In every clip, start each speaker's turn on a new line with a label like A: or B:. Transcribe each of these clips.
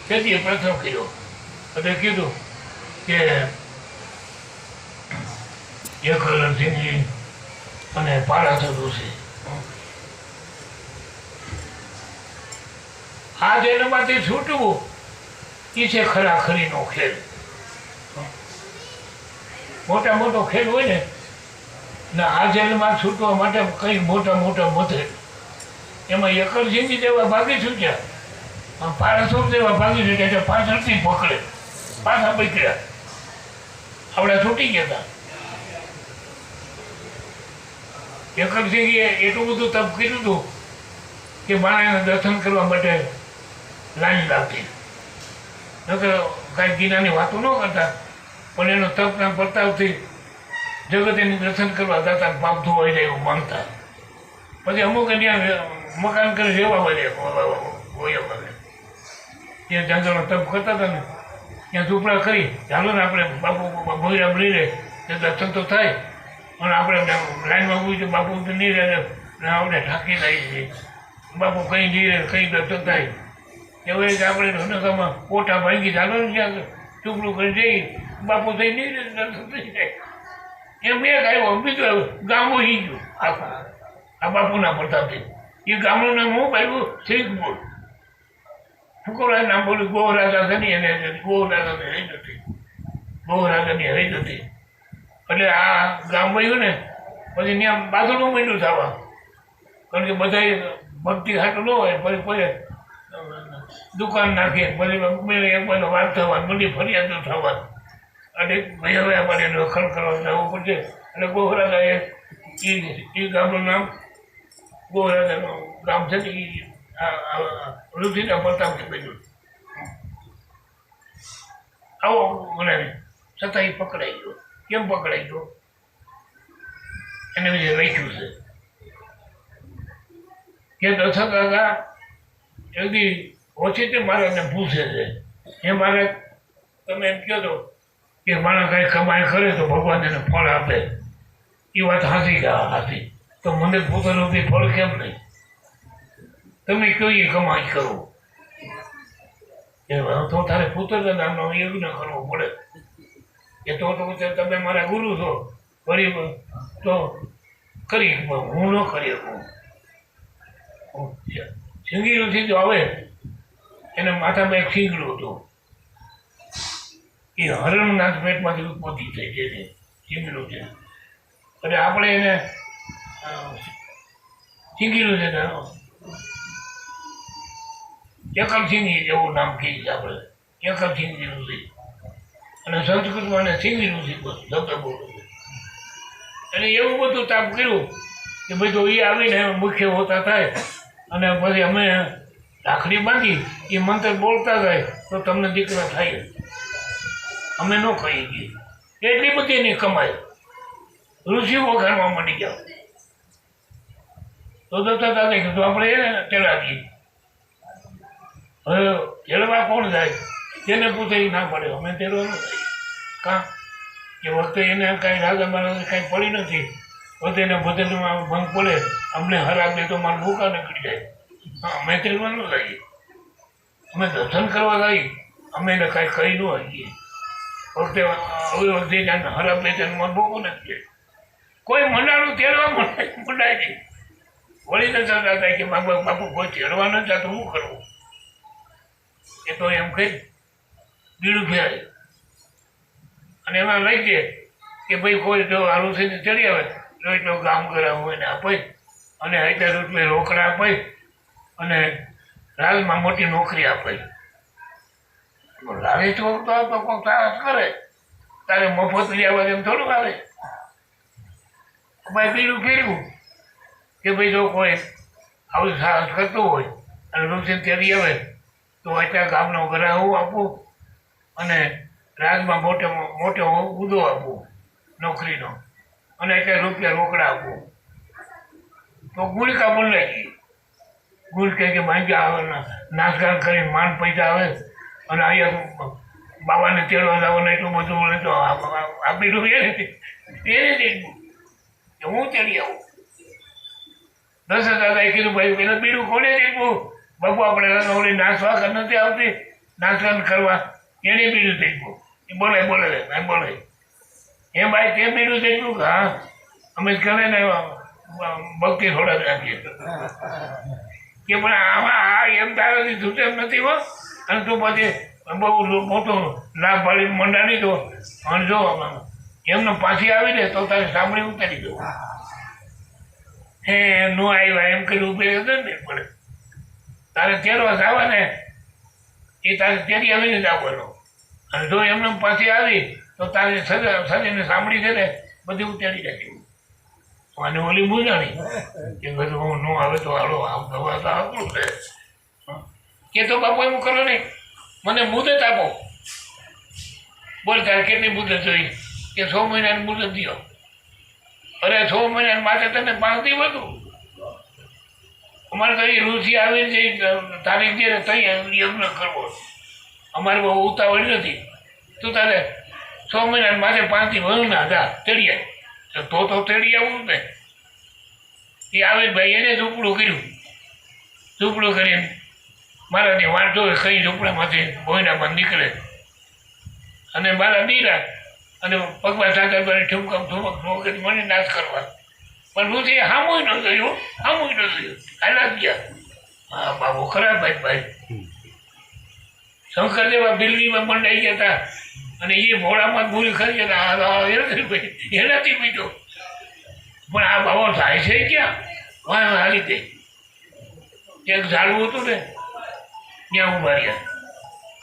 A: તેથી પ્રશ્ન કર્યો એટલે કીધું કે એકલસિંહજી અને પારાસર ઋષિ આ જેલમાંથી છૂટવું એ છે ખરાખરીનો ખેલ. મોટા મોટો ખેલ હોય ને આ જેલમાં છૂટવા માટે કઈ મોટા મોટા મથે એમાં એકલસિંહજી જેવા ભાગી છૂટ્યા, પારાસુર જેવા ભાગી છૂટ્યા એટલે પાછળથી પકડે પાછા પકડ્યા, આપણા છૂટી ગયા હતા. એકલસિંહજીએ એટલું બધું તપ કર્યું હતું કે માણસને દર્શન કરવા માટે લાઈન લાગતી. નકર કાંઈ ગીનાની વાતો ન કરતા, પણ એનો તપના પ્રતાપથી જગત એની દર્શન કરવા જતા, પાપ ધોવાઈ જાય એવું માનતા. પછી અમુક ત્યાં મકાન કરી રહેવા હોય ત્યાં જંગલનો તપ કરતા હતા ને ત્યાં ઝૂંપડા કરી ચાલો ને આપણે બાપુ ભોયરા બની રહે તે દર્શન તો થાય, અને આપણે લાઈનમાં ઊભી છે બાપુ નહીં રહે આપણે ઢાંકી લઈએ છીએ, બાપુ કંઈ નહીં રહે કંઈ દર્શન થાય. એવું કે આપણે હનકામાં પોટા ભાંગી ચાલો ને ત્યાં ટુકડું કરી જઈ બાપુ થઈ નહીં રહે દર્શન થઈ જાય. એમ એક આવ્યો બીજું ગામો હી ગયું આ બાપુના પ્રતાપથી. એ ગામનું નામ હું પાડ્યું શેખપુર. ફુકરા નામ બોલ્યું ગોહરાજા થની અને ગોહરાજાની રહી નથી, ગોહરાજાની રહી નથી. એટલે આ ગામ વયું ને પછી ત્યાં બાથરૂમ માંડ્યું થવા, કારણ કે બધા ભક્તિ હાટું ન હોય. પછી પછી દુકાન નાખીએ, પછી એક બાજુ વાત થવા બધી ફરિયાદો થવા, અને ભાઈ હવે અમારે રખડ કરવા જવું પડશે. એટલે ગોહરાજા એ ગામનું નામ ગોહરાજાનું ગામ છે ને એ ઋષિના પ્રતાપથી બન્યું. આવો બનાવી છતાં એ પકડાઈ ગયો. કેમ પકડાઈ ગયો એને વિશે લખ્યું છે કે દશરથ કાકા જલ્દી ઓછી તે મારાને પૂછે છે, એ મારે તમે એમ કહો છો કે માણસ કાંઈ કમાઈ કરે તો ભગવાન એને ફળ આપે. એ વાત હાથી હાથી તો મને પૂછેલું કે ફળ કેમ નહીં? તમે કઈ કમાઈ કરો તો તારે પુત્ર નામનો યજ્ઞ કરવો પડે. એ તો તમે મારા ગુરુ છો, ફરી તો કરી હું ન કરી શકું. સિંગીરુથી જો આવે એને માથામાં એક સિંગડું હતું, એ હરણના પેટમાંથી ઉત્પત્તિ થઈ છે સિંગડું છે. એટલે આપણે એને સિંગીરું છે એકલસિંહજી જેવું નામ કહીએ છીએ આપણે, એકલસિંહજી ઋષિ. અને સંસ્કૃતમાં એને સિંગી ઋષિ શબ્દ બોલું છે. અને એવું બધું તાપ કર્યું કે બધું એ આવીને મુખ્ય હોતા થાય, અને પછી અમે રાખડી બાંધી એ મંત્ર બોલતા જાય તો તમને દીકરા થાય. અમે ન કહી ગઈ એટલી બધી એની કમાઈ. ઋષિ વખાણવા માંડી ગયા. તો દત્તા દાદા કીધું આપણે એને તેડાવીએ. હવે તેડવા કોણ જાય? તેને પૂછે ના પડે, અમે તેડવાનું થાય. કાં કે વખતે એને કાંઈ રાજા મહારાજને કાંઈ પડી નથી, વખતે એને ભજનમાં ભંગ પડે, અમને હરાબ દે તો મારે ભૂકા નીકળી જાય. હા, અમે તેડવા ન જઈએ, અમે દર્શન કરવા જઈએ, અમે એને કાંઈ કહી ન શકીએ. વખતે હવે વખતે જાણે હરાબ દે તેને મારે ભૂકો નથી જાય. કોઈ મંડાણું તેડવા મંડાય નહીં. વળી તો જતા હતા કે બાપુ કોઈ તેડવા ન જતું શું કરવું? એ તો એમ કહી બીડું ફેરાય અને એમાં લઈ દે કે ભાઈ કોઈ જો આ ઋષિને ચડી આવે તો એટલો કામ કરાવવું એને અપાય, અને 1000 રૂપિયા રોકડા અપાય, અને રાજમાં મોટી નોકરી અપાય. લાવે તો કોઈ સાહસ કરે, તારે મફત લેવા એમ થોડું આવે. ભાઈ બીડું ફેરવું કે ભાઈ જો કોઈ આવું સાહસ કરતું હોય અને ઋષિને તેડી આવે તો અત્યારે ગામનો ગ્રાહક આપવું, અને રાજમાં મોટો ઉદો આપવું નોકરીનો, અને અત્યારે રૂપિયા રોકડા આપવું. તો ગુલકા બોલાઈ ગઈ. ગુલ કે માંગ્યા આવે નાચગાન કરીને માન પૈસા આવે, અને અહીંયા બાબાને તેડવા જવાનું એટલું બધું બોલે તો આપી રૂપિયા એને હું તેડી આવું. દશરથ દાદાએ કીધું ભાઈ પેલા બીડું ખોલે દીધું, બાપુ આપણે ઓલી નાચવા નથી આવતી, નાચગાન કરવા એને બીજું થઈ ગયું એ બોલે એ ભાઈ તે બીજું થઈ ગયું કે હા અમે જ કરે ને ભક્તિ થોડા જ રાખીએ કે પણ આમાં આ એમ તારાથી છૂટે એમ નથી હો અને તું પછી બહુ મોટો લાભ પાડી મંડાણી દો અને જો એમને પાછી આવી ને તો તારે સાંભળી ઉતારી દો હે નો આવ્યા એમ કરી ઉભી હતો ને પડે તારે તેરવા આવે ને એ તારે તેરી આવીને જ આવવાનો અને જો એમને પાછી આવી તો તારે સજીને સાંભળી છે ને બધી ઉતારી રાખી અને ઓલી બુજાણી કે બધું હું ન આવે તો હાલો આમ દવા તો આવતું છે કે તો બાપુ એમ કરો નહીં મને મુદત આપો બોલ તારે કેટલી મુદત જોઈ કે 6 મહિનાની મુદત દો અરે 6 મહિના માટે તને પાવતી બધું અમારે તો એ રુચિ આવી છે તારીખ જે તઈ યજ્ઞ કરવો અમારે બહુ ઉતાવળ નથી તું તારે 6 મહિના માથે પાંચથી વધુ ના હતા તેડી તો તેડી આવું ને એ આવે ભાઈ એને ઝૂંપડું કર્યું ઝૂંપડું કરીને મારાથી વાંચો કઈ ઝૂંપડામાંથી ભોયનામાં નીકળે અને મારા દીરા અને પગમાં સાથે ઠુમકમ ઠુમક મને નાશ કરવા પણ હું તે હામું ન ગયું હાલા ગયા હા બાબુ ખરાબ ભાઈ શંકરદેવા બિલ્ડીમાં મંડાઈ ગયા હતા અને એ ભોળામાં ભૂલ ખરી ભાઈ એનાથી બીજો પણ આ બાબો થાય છે ક્યાં વાહ આ રીતે એક ઝાડવું હતું ને ત્યાં ઉભા રહ્યા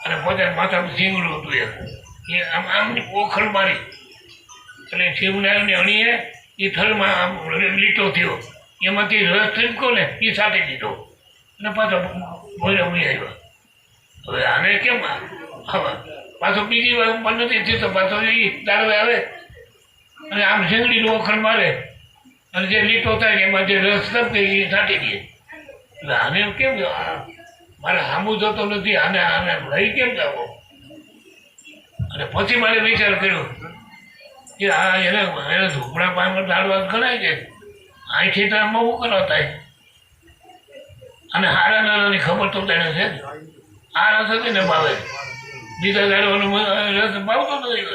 A: અને પોતે માથામાં ઝીંગડું હતું એ આમની ઓખળ મારી એટલે શિવનારાયણની અણીએ એ થળમાં આમ લીટો થયો એમાંથી રસ ત્રિપકો ને એ સાટી દીધો અને પાછો ભોયરા ઉડી આવ્યા હવે આને કેમ હવે પાછો બીજી વાર પણ નથી થયું તો પાછો એ દાડવે આવે અને આમ શીંગડીનું ઓખળ મારે અને જે લીટો થાય એમાં જે રસ લપકે એ સાટી દે એટલે આને કેમ મારે સામું જતો નથી આને લઈ કેમ જાવો અને પછી મારે વિચાર કર્યો કે આ એને ઝૂંપડા પાણી દાડવા ગણાય છે અહીંથી તો એમાં શું કરવા થાય અને હારા નાનાની ખબર તો તેને છે આ રસ હતી ને ભાવે બીજા દાડવાનું રસ ભાવતો નથી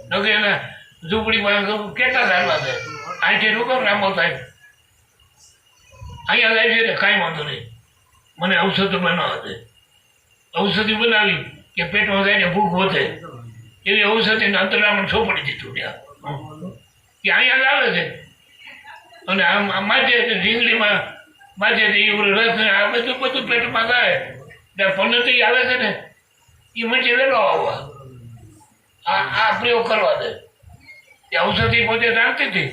A: નકે એના ઝૂંપડીમાં કેટલા દાડવા થાય અહીંથી રોકમ લાંબો થાય અહીંયા જાય છે ને કાંઈ વાંધો નહીં મને ઔષધ બનાવવા ઔષધિ બનાવી કે પેટમાં જાય ને ભૂખ વધે એવી ઔષધિને અંતરામણ છોપડી દીધું ત્યાં કે અહીંયા જ આવે છે અને આમ માજે રીંગણીમાં માજે એ રસ આ બધું પેટમાં જાય ત્યાં પનતી આવે છે ને એ મને વેલો આવવા આ પ્રયોગ કરવા દે એ ઔષધિ પોતે જાણતી હતી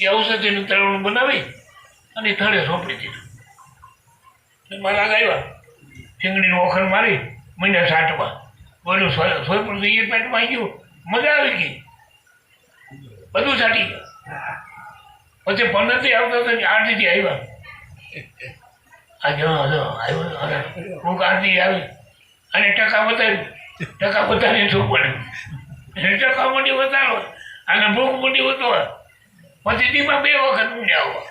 A: એ ઔષધિનું તળવણું બનાવી અને થળે સોંપડી દીધું મારા આવ્યા શીંગડીનું ઓખર મારી મહિના છાંટવા બોલું સોયપુર એ પેટમાં ગયું મજા આવી ગઈ બધું છાંટી ગયા પછી પંદરથી આવતા હતા આરતીથી આવ્યા આવ્યો કોક આરતી આવી અને ટકા બતાવીને શું પડે એને ટકા મોટી બતાવો અને ભૂખ મોટી બતાવો પછી દીમાં 2 વખત ઊંડે આવવા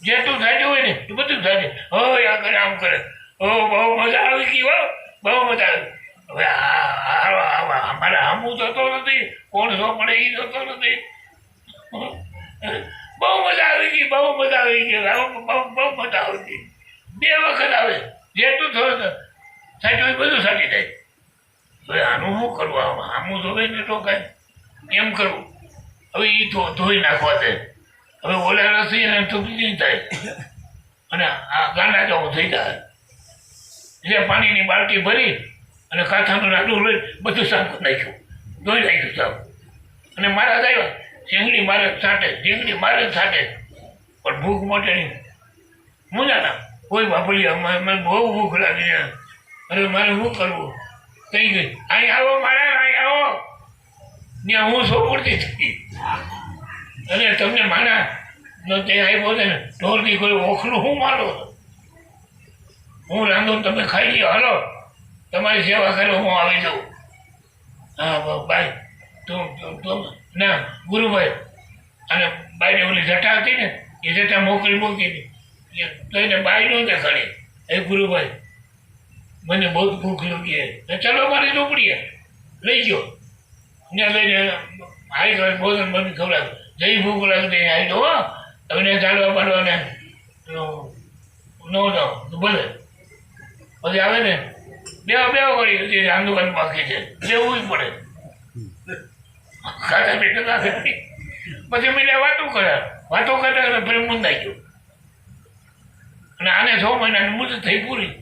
A: જેટલું થાતું હોય ને એ બધું થાય હોય આ કરે આમ કરે બહુ મજા આવી ગઈ હો બહુ મજા આવી હવે અમારે આમું થતો નથી કોણ શો પડે એ થતો નથી બહુ મજા આવી ગઈ બહુ મજા આવી ગઈ બહુ મજા આવી ગઈ 2 વખત આવે જેટલું થયું સાચું હોય બધું સાચી જાય હવે આનું શું કરવું આમું ધોવે ને તો કાંઈ એમ કરવું હવે એ ધોઈ નાખવા દે હવે ઓલા રસી એને તો બીજી થાય અને આ ગાંડા જવું થઈ જાય એટલે પાણીની બાલટી ભરી અને કાંથાનું રાડું લઈ બધું સાફ નાખ્યું ધોઈ નાખ્યું સાફ અને મારા આવ્યા શીંગડી મારે છાંટે શીંગડી મારે છાંટે પણ ભૂખ મોટે નહીં મુજાના કોઈ બાપડી મને બહુ ભૂખ લાગી અરે મારે શું કરવું કઈ ગઈ અહીં આવો મારા અહીં આવો ત્યાં હું સોપડતી થઈ અને તમને મારા ન તે આવ્યો છે ને ઢોરની કોઈ ઓખલું હું મારો હું રાંધું તમે ખાઈ લ્યો હાલો તમારી સેવા કરો હું આવી જાઉં હા ભાઈ તું ના ગુરુભાઈ અને બાઈને ઓલી જટા હતી ને એ જટા મોકલી મૂકી તો એને બાઈ નો દેખાડી એ ગુરુભાઈ મને બહુ ભૂખ લાગી है चलो हमारी झोपड़ी है લઈ ગયો ત્યાં લઈને આવી ગયો ભોજન બની ખવડાવ્યું જઈ ભૂખ લાગતી આવી દો હવે ચાલવા પાડવાને નો ભલે પછી આવે ને બેવા કરી આંદોલન બાકી છે લેવું પડે ખાતા પેટે નાખે પછી મેં વાતો કરતા પ્રેમ બંધાઈ ગયો અને આને 6 મહિનાની મુદત થઈ પૂરી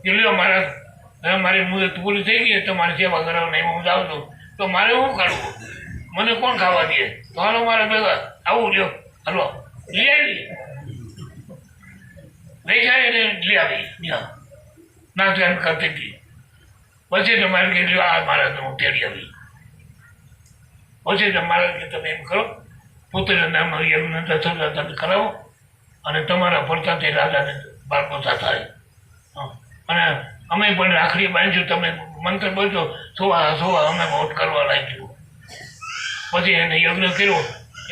A: કે લ્યો મારી મુદત પૂરી થઈ ગઈ તમારી સેવા કરાવવાની હું જાઉં છું તો મારે શું કરવું મને કોણ ખાવા દે તો હાલો મારે ભેગા આવું લ્યો હાલો લઈ આવી લઈ જાય ને લઈ આવી નાચ ગાન કરતી હતી પછી તમારે કે આ મારા હું તેડી આવી પછી તમારે કે તમે એમ કરો પુત્રના નામ યજ્ઞ દર્શન કરાવો અને તમારા પડતાથી રાજાને બાળકોતા થાય અને અમે પણ રાખડી બાંધ્યું તમે મંત્ર બોલજો સોવા અમે મોટ કરવા લાગ્યું પછી એને યજ્ઞ કર્યો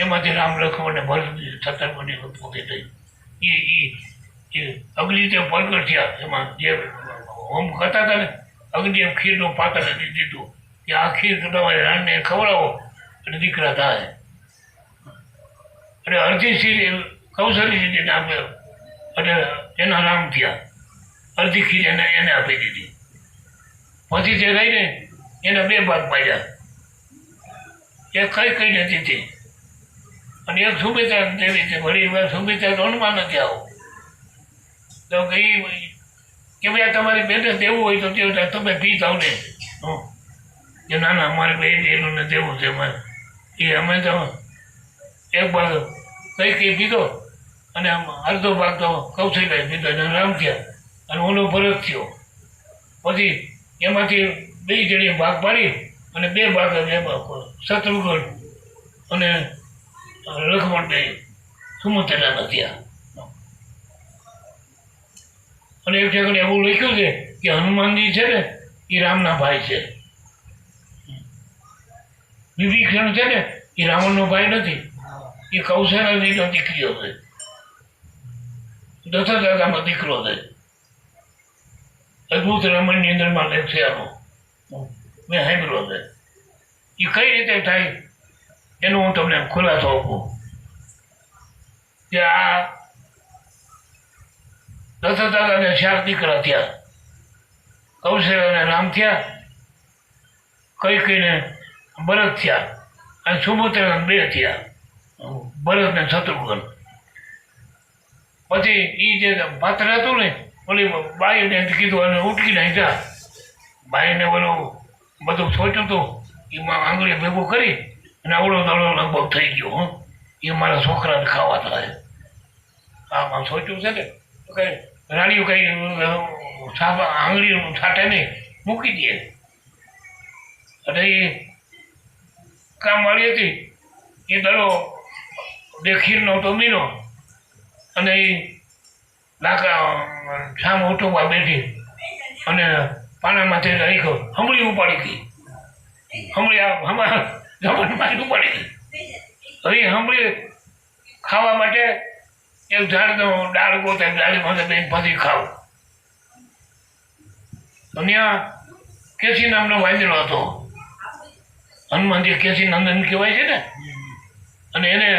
A: એમાંથી રામ લખમણને ભરત છત્તરપુરની ઉત્પત્તિ થઈ એ અગ્નિ તે પ્રગટ થયા એમાં જે હોમ કરતા હતા ને અગ્નિ એમ ખીરનું પાત્ર દીધું કે આ ખીર તમારે રાણને ખવડાવો અને દીકરા થાય અને અડધી ખીર કૌશલ્યજીને આપ્યો અને એના રામ થયા અડધી ખીર એને આપી દીધી પછી જે રહીને એના 2 ભાગ પાડ્યા એક કઈ નથી તે અને એક સુમિત્રા દેવી છે વળી સુમિત્રા રણમાં નથી આવો તો કઈ કે ભાઈ તમારી બેને દેવું હોય તો તમે પી જાઓ ને કે ના ના અમારે બે એનું ને દેવું છે એ અમે તો એક ભાગ કઈ પીધો અને અડધો ભાગ તો કૌશલ્ય પીધો અને રામ થયા અને ઓનો ભરત થયો પછી એમાંથી 2 જણીએ ભાગ પાડી અને 2 ભાગ શત્રુઘ્ન અને લક્ષ્મણને સુમિત્રાના થયા અને એક જગ્યાએ એવું લખ્યું છે કે હનુમાનજી છે ને એ રામના ભાઈ છે વિભીષણ છે ને એ રાવણનો ભાઈ નથી એ કૌશલ્યજીનો દીકરીઓ છે દશરથામાં દીકરો છે અદભુત રામાયણની અંદરમાં લેખ છે આનો મેં સાંભળ્યો છે એ કઈ રીતે થાય એનું હું તમને ખુલાસો આપું કે આ દશરથાને 4 દીકરા થયા કૌશલ્યને રામ થયા કઈને ભરત થયા અને સુમિત્રાને 2 થયા ભરત ને શત્રુઘ્ન પછી એ જે પાત્ર હતું ને ઓલી બાઈને કીધું અને ઉઠકી નહીં જા બાઈને ઓલું બધું સોચ્યું હતું એમાં આંગળી ભેગું કરી અને આવડો દડો લગભગ થઈ ગયો એ મારા છોકરાને ખાવા થાય આમાં સોચ્યું છે ને તો કઈ રાણીઓ કઈ આંગળી છાંટે નહીં મૂકી દે અને એ કામવાળી હતી એ દડો દેખીરનો તો મીનો અને એ લાકા સામે ઓટોમાં બેઠી અને પાણામાંથી રાખ્યો હમળી ઉપાડી ગઈ હમળી અમારા જમણમાં ઉપાડી ગઈ હવે હમળી ખાવા માટે એક ઝાડનો ડાળ ગોતે ડાળીમાંથી બેન પછી ખાવ તો ત્યાં કેસી નામનો વાંદરો હતો હનુમાનજી કેસી નંદન કહેવાય છે ને અને એને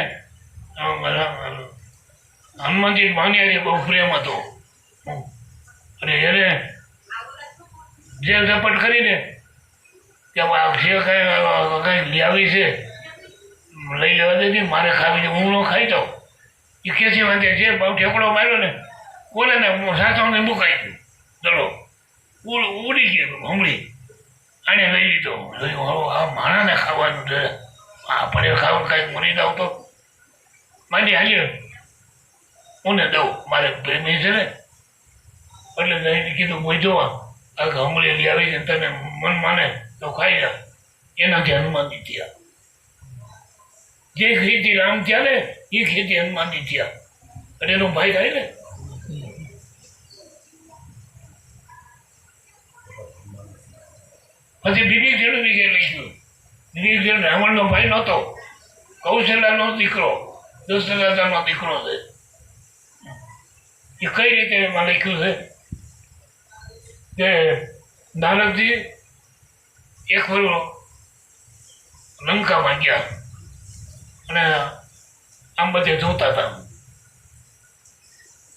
A: હનુમાનજી માન્યાજી બહુ પ્રેમ હતો અને એને જે ઝપટ કરીને કે જે કંઈ લઈ આવી છે લઈ લેવા દેતી મારે ખાવી છે હું ન ખાઈ જાઉં એ કેસી વાંધે જે બહુ ઠેકડો માર્યો ને બોલે ને સાસોને મુકાઈ ગયું ચલો ઉડી ગયું હમણી આને લઈ લીધો આ માણાને ખાવાનું છે આપણે ખાવાનું કાંઈક મરી જાવ તો માંડી હાલ્યો હું ને દઉં મારે પ્રેમી છે ને એટલે જઈને કીધું બોજો આ હમણી લઈ આવી છે તને મન માને તો ખાઈ જા એનાથી હનુમાનજી થયા જે ખેતી રામ થયા ને એ ખેતી હનુમાનજી થયા અને એનો ભાઈ થાય ને પછી વિભીષણ વિશે લખ્યું વિભીષણ રાવણનો ભાઈ નહોતો કૌશલ્યાનો દીકરો દશરથાનો દીકરો છે એ કઈ રીતે એમાં લખ્યું છે કે નારદજી એક વાર લંકામાં ગયા અને આમ બધે જોતા હતા.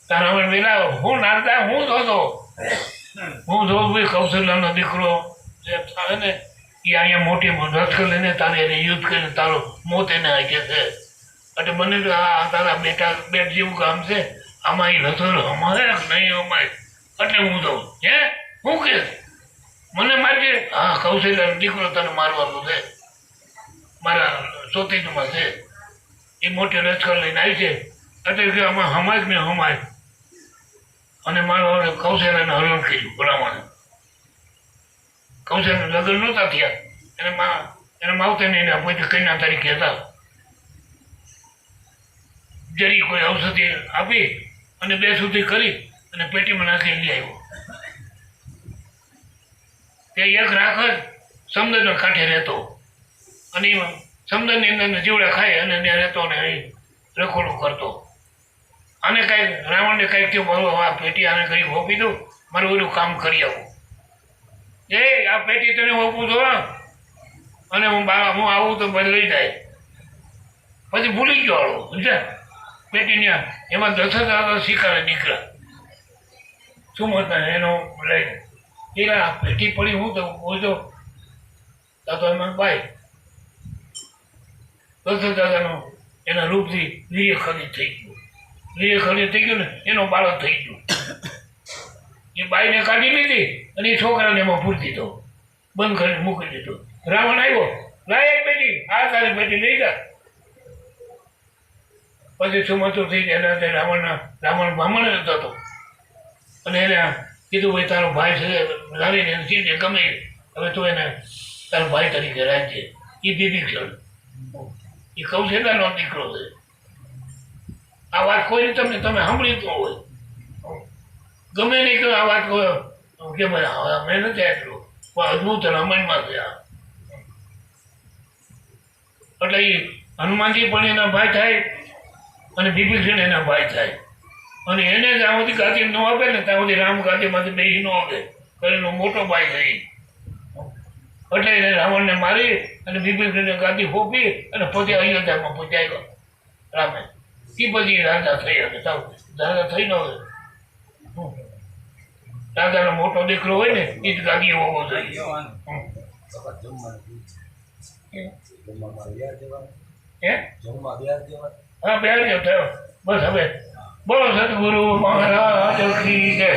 A: તારા હવે પેલા હું નારદા હું જોતો હું જોઉં ભાઈ કૌશલ્યાનો દીકરો જે થાય ને એ અહીંયા મોટી રથ લઈને તારે એને યુદ્ધ કરીને તારો મોત એને આગે છે. એટલે મને તો આ તારા બેટ જેવું કામ છે, આમાં એ રથોડો અમારે નહીં અમારે. એટલે હું જોઉં હે હું કે મને મારજે. હા કૌશલ્યાનો દીકરો તને મારવાનો છે, મારા ચોથીમાં છે, એ મોટી રથકર લઈને આવી છે. એટલે કે આમાં હમાય ને હમાય. અને મારો કૌશલ્યાને હરણ કર્યું બ્રાહ્મણે. કૌશલ્ય લગ્ન નહોતા થયા, એને માવતરને એના પોતે કન્યા તરીકે હતા. જરી કોઈ ઔષધિ આપી અને 2 સુધી કરી અને પેટીમાં નાખી લઈ આવ્યો. તે એક રાખત સમુદ્રના કાંઠે રહેતો અને સમુદ્રની અંદર જીવડા ખાય અને ત્યાં રહેતો ને એ રખોડું કરતો. આને કાંઈક રાવણને કાંઈક થયું, મારું આ પેટી આને કંઈક હોપી દઉં, મારું બધું કામ કરી આવું. આ પેટી તને હોપું છો અને હું આવું તો બદલાઈ જાય. પછી ભૂલી ગયો હાલો સમજ્યા. પેટી એમાં 10,000 શિકારે નીકળ્યા. શું મળતા એનો લઈને આ પેટી પડી હું તો બોલતો તો એમાં બાય 10,000 એના રૂપથી વીર્ય ખરીદ થઈ ગયું. વીર્ય ખરીદ થઈ ગયું ને એનો બાળક થઈ ગયો. એ બાઈને કાઢી લીધી અને એ છોકરાને એમાં પૂરી દીધો, બંધ કરીને મૂકી દીધો. રાવણ આવ્યો, લાય એક પેટી, આ તારી પેટી લઈ જા. પછી સુમતું થઈ ગયા. રાવણ બ્રાહ્મણ હતો અને એને કીધું ભાઈ તારો ભાઈ છે લાવીને એને ચીજે ગમે હવે તું એને તારો ભાઈ તરીકે રાખજે. એ વિભીષણ એ કૌશલ્યાનો દીકરો છે. આ વાત કોઈ તમે સાંભળી તો હોય ગમે નહીં તો આ વાત કે મેં નથી આટલું પણ અદભુત રામાયણમાં છે આ. એટલે એ હનુમાનજી પણ એના ભાઈ થાય અને વિભીષણ એના ભાઈ થાય. અને એને જ્યાં સુધી ગાદી ન આપે ને ત્યાં સુધી રામ ગાદીમાંથી બેસી ન આવે કરીને મોટો ભાઈ થઈ. એટલે એને રાવણને મારી અને વિભીષણને ગાદી હોપી અને પોતે અયોધ્યામાં પહોંચાડ્યો રામે. એ પછી રાજા થઈ શકે સાવ રાજા થઈ ન હોય. રાજાનો મોટો દીકરો હોય ને એ જ ગાદી હોવો જોઈએ. હા બેહાડજો થયો બસ. હવે બોલો સદગુરુ મહારાજ કી જય.